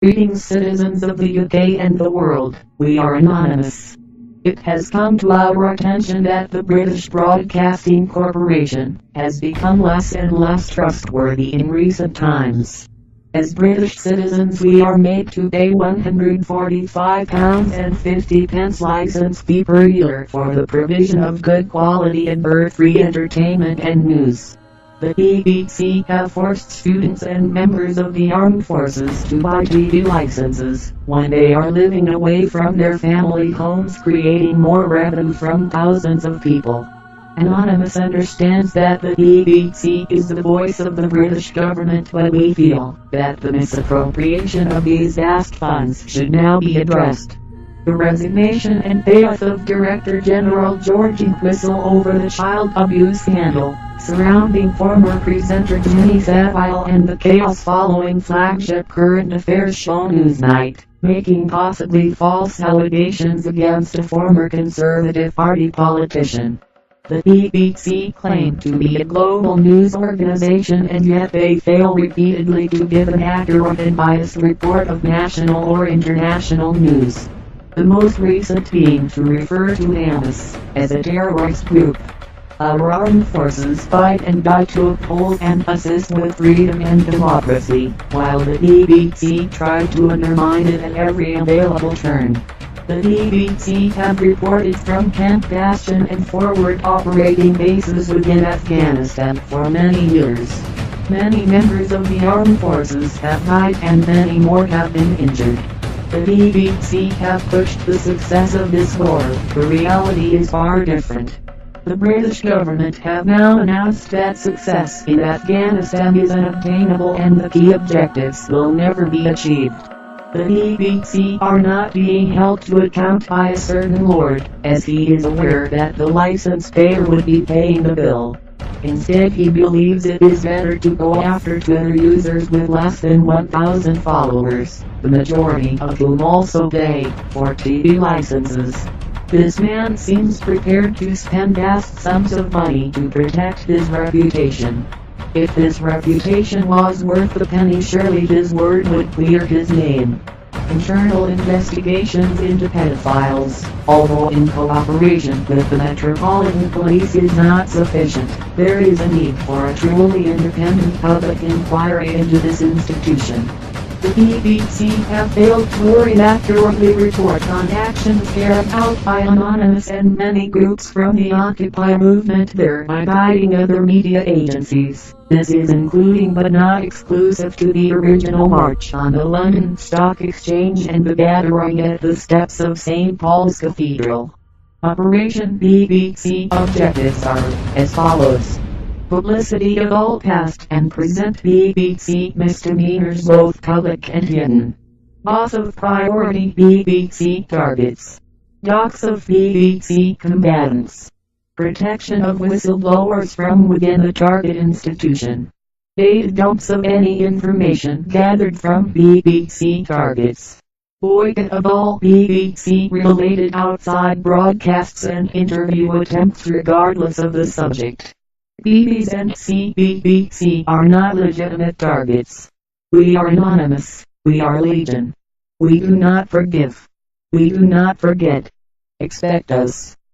Greetings citizens of the UK and the world, we are anonymous. It has come to our attention that the British Broadcasting Corporation has become less and less trustworthy in recent times. As British citizens we are made to pay £145.50 license fee per year for the provision of good quality and bird-free entertainment and news. The BBC have forced students and members of the armed forces to buy TV licenses when they are living away from their family homes, creating more revenue from thousands of people. Anonymous understands that the BBC is the voice of the British government, but we feel that the misappropriation of these vast funds should now be addressed. The resignation and payoff of Director General George Entwistle over the child abuse scandal surrounding former presenter Jimmy Savile and the chaos following flagship current affairs show Newsnight, making possibly false allegations against a former Conservative Party politician. The BBC claim to be a global news organization, and yet they fail repeatedly to give an accurate and biased report of national or international news. The most recent being to refer to Hamas as a terrorist group. Our armed forces fight and die to uphold and assist with freedom and democracy, while the BBC tried to undermine it at every available turn. The BBC have reported from Camp Bastion and forward operating bases within Afghanistan for many years. Many members of the armed forces have died and many more have been injured. The BBC have pushed the success of this war. The reality is far different. The British government have now announced that success in Afghanistan is unobtainable and the key objectives will never be achieved. The BBC are not being held to account by a certain lord, as he is aware that the license payer would be paying the bill. Instead he believes it is better to go after Twitter users with less than 1,000 followers, the majority of whom also pay for TV licenses. This man seems prepared to spend vast sums of money to protect his reputation. If this reputation was worth a penny, surely his word would clear his name. Internal investigations into pedophiles, although in cooperation with the Metropolitan Police, is not sufficient. There is a need for a truly independent public inquiry into this institution. The BBC have failed to inaccurately report on actions carried out by Anonymous and many groups from the Occupy movement, thereby guiding other media agencies. This is including but not exclusive to the original march on the London Stock Exchange and the gathering at the steps of St. Paul's Cathedral. Operation BBC objectives are as follows. Publicity of all past and present BBC misdemeanors, both public and hidden. Loss of priority BBC targets. Docs of BBC combatants. Protection of whistleblowers from within the target institution. Data dumps of any information gathered from BBC targets. Boycott of all BBC-related outside broadcasts and interview attempts regardless of the subject. BBC and CBBC are not legitimate targets. We are anonymous. We are legion. We do not forgive. We do not forget. Expect us.